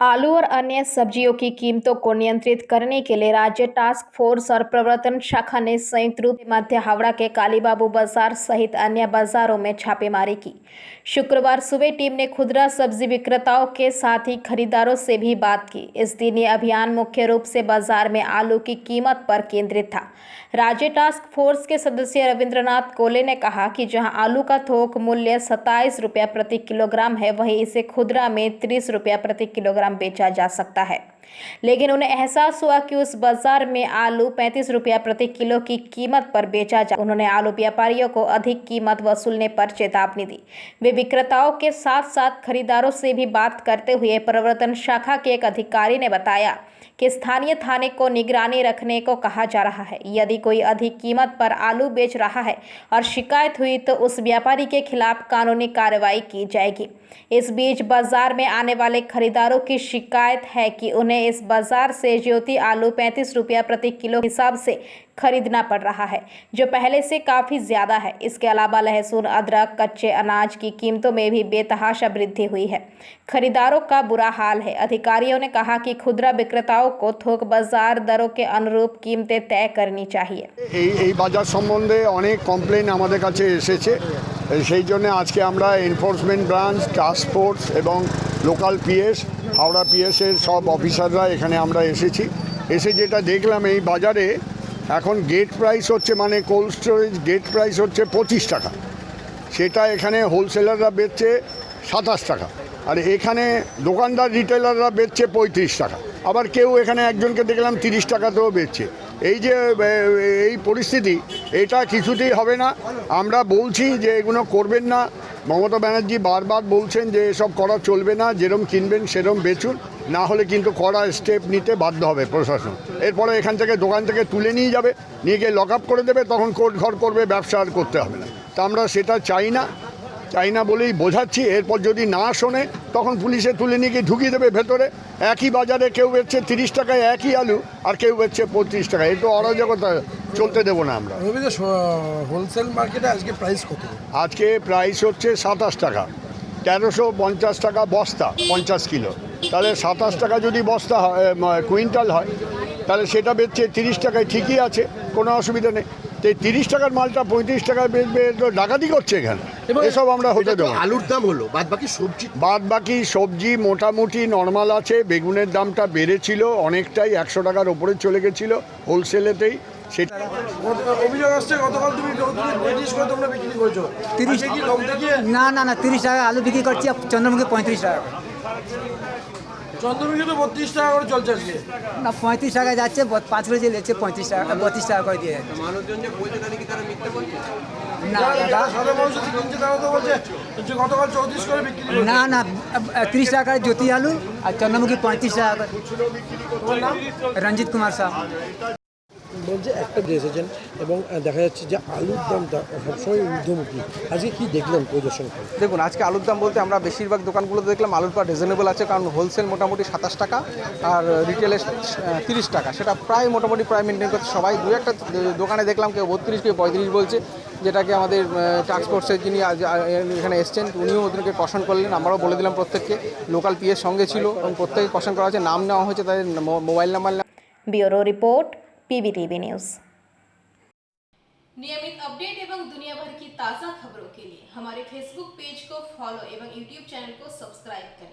आलू और अन्य सब्जियों की कीमतों को नियंत्रित करने के लिए राज्य टास्क फोर्स और प्रवर्तन शाखा ने संयुक्त रूप से मध्य हावड़ा के कालीबाबू बाजार सहित अन्य बाजारों में छापेमारी की। शुक्रवार सुबह टीम ने खुदरा सब्जी विक्रेताओं के साथ ही खरीदारों से भी बात की। इस दिन ये अभियान मुख्य रूप से बाजार में आलू की कीमत पर केंद्रित था। राज्य टास्क फोर्स के सदस्य रविंद्रनाथ कोले ने कहा कि जहां आलू का थोक मूल्य 27 रुपया प्रति किलोग्राम है, वहीं इसे खुदरा में 30 रुपया प्रति किलोग्राम बेचा जा सकता है। लेकिन उन्हें एहसास हुआ कि उस बाजार में आलू 35 रुपया प्रति किलो की कीमत पर बेचा जा। उन्होंने आलू व्यापारियों को अधिक कीमत वसूलने पर चेतावनी दी। वे विक्रेताओं के साथ साथ खरीदारों से भी बात करते हुए प्रवर्तन शाखा के एक अधिकारी ने बताया कि स्थानीय थाने को निगरानी रखने को कहा जा रहा है। यदि कोई अधिक कीमत पर आलू बेच रहा है और शिकायत हुई तो उस व्यापारी के खिलाफ कानूनी कार्रवाई की जाएगी। इस बीच बाजार में आने वाले खरीदारों की शिकायत है कि उन्हें इस बाजार से ज्योति आलू 35 रुपया प्रति किलो हिसाब से खरीदना पड़ रहा है, जो पहले से काफ़ी ज़्यादा है। इसके अलावा लहसुन, अदरक, कच्चे अनाज की कीमतों में भी बेतहाशा वृद्धि हुई है। खरीदारों का बुरा हाल है। अधिकारियों ने कहा कि खुदरा विक्रेताओं को थोक बाजार दरों के अनुरूप कीमतें तय करनी चाहिए। এই বাজার সম্বন্ধে অনেক কমপ্লেন আমাদের কাছে এসেছে, সেই জন্য আজকে আমরা এনফোর্সমেন্ট ব্রাঞ্চ, টাস্ক ফোর্স এবং লোকাল পিএস, হাওড়া পিএসের সব অফিসাররা এখানে আমরা এসেছি। এসে যেটা দেখলাম, এই বাজারে এখন গেট প্রাইস হচ্ছে, মানে কোল্ড স্টোরেজ গেট প্রাইস হচ্ছে 25 টাকা, সেটা এখানে হোলসেলাররা বেচছে 27 টাকা, আর এখানে দোকানদার রিটেলাররা বেচছে 35 টাকা। আবার কেউ এখানে একজনকে দেখলাম 30 টাকাতেও বেচছে। এই যে এই পরিস্থিতি, এটা কিছুতেই হবে না। আমরা বলছি যে এগুলো করবেন না। মমতা ব্যানার্জি বারবার বলছেন যে এসব করা চলবে না, যেরকম কিনবেন সেরকম বেচুন, না হলে কিন্তু কড়া স্টেপ নিতে বাধ্য হবে প্রশাসন। এরপরে এখান থেকে দোকান থেকে তুলে নিয়ে যাবে, নিয়ে গিয়ে লক আপ করে দেবে, তখন কোর্ট ঘর করবে, ব্যবসা আর করতে হবে না। তা আমরা সেটা চাই না বলেই বোঝাচ্ছি। এরপর যদি না শোনে তখন পুলিশে তুলে নিয়ে গিয়ে ঢুকিয়ে দেবে ভেতরে। একই বাজারে কেউ বেচছে 30 টাকায় একই আলু, আর কেউ বেচছে 35 টাকায়। এই তো অরাজকতা চলতে দেবো না আমরা। হোলসেল মার্কেটে আজকে প্রাইস কত? আজকে প্রাইস হচ্ছে 27 টাকা, 1350 টাকা বস্তা, 50 কিলো। তাহলে 27 টাকা যদি বস্তা হয়, কুইন্টাল হয়, তাহলে সেটা বেচছে 30 টাকায়। ঠিকই আছে, কোনো অসুবিধা নেই। তো এই 30 টাকার মালটা 35 টাকায় বেচবে, তো ডাকাতি করছে এখানে। এসব আমরা হতে দেবো। আলুর দাম হলো, বাদ বাকি সবজি মোটামুটি নর্মাল আছে। বেগুনের দামটা বেড়েছিল অনেকটাই, 100 টাকার ওপরে চলে গেছিলো হোলসেলেতেই। সেটা অভিযোগ আসছে গতকাল তুমি তোমরা বিক্রি করছো 30 কি লোক দেখিয়ে? না 30 টাকা আলু বিক্রি করছি, চন্দ্রমুখী 35 টাকা। চন্দ্রমুখী তো 32 টাকা করে চলছে আজকে। না 35 টাকা যাচ্ছে, 5 কেজি নিচ্ছে 35 টাকা, 32 টাকা করে দিয়ে। মানুষজন যে বলছে তাহলে কি তারা মিথ্যে বলছে? না দাদা, সাধারণ মানুষ কিনছে, তারা তো বলছে যে গতকাল 34 করে বিক্রি করছে। না 30 টাকা জ্যোতি আলু আর চন্দ্রমুখী 35 টাকা করে। তোমার নাম? রঞ্জিত কুমার সাহ। বলছে একটা দিয়ে এসেছেন এবং দেখা যাচ্ছে যে আলুর দামটা সবসময় ঊর্ধ্বমুখী। আজকে কি দেখলেন পরিদর্শন করে? দেখুন, আজকে আলুর দাম বলতে আমরা বেশিরভাগ দোকানগুলোতে দেখলাম আলুর পার রিজনেবল আছে, কারণ হোলসেল মোটামুটি 27 টাকা আর রিটেলে 30 টাকা। সেটা প্রায় মোটামুটি মেনটেন করছে সবাই। দু একটা দোকানে দেখলাম কেউ 32, কেউ 35 বলছে, যেটাকে আমাদের টাস্ক ফোর্সের যিনি এখানে এসছেন উনিও ওদেরকে কশন করলেন। আমরাও বলে দিলাম প্রত্যেককে, লোকাল পিএর সঙ্গে ছিল এবং প্রত্যেকে কশন করা হয়েছে, নাম নেওয়া হয়েছে, তাদের mobile number. Bureau report, PBTV news. नियमित अपडेट एवं दुनिया भर की ताज़ा खबरों के लिए हमारे फेसबुक पेज को फॉलो एवं यूट्यूब चैनल को सब्सक्राइब करें।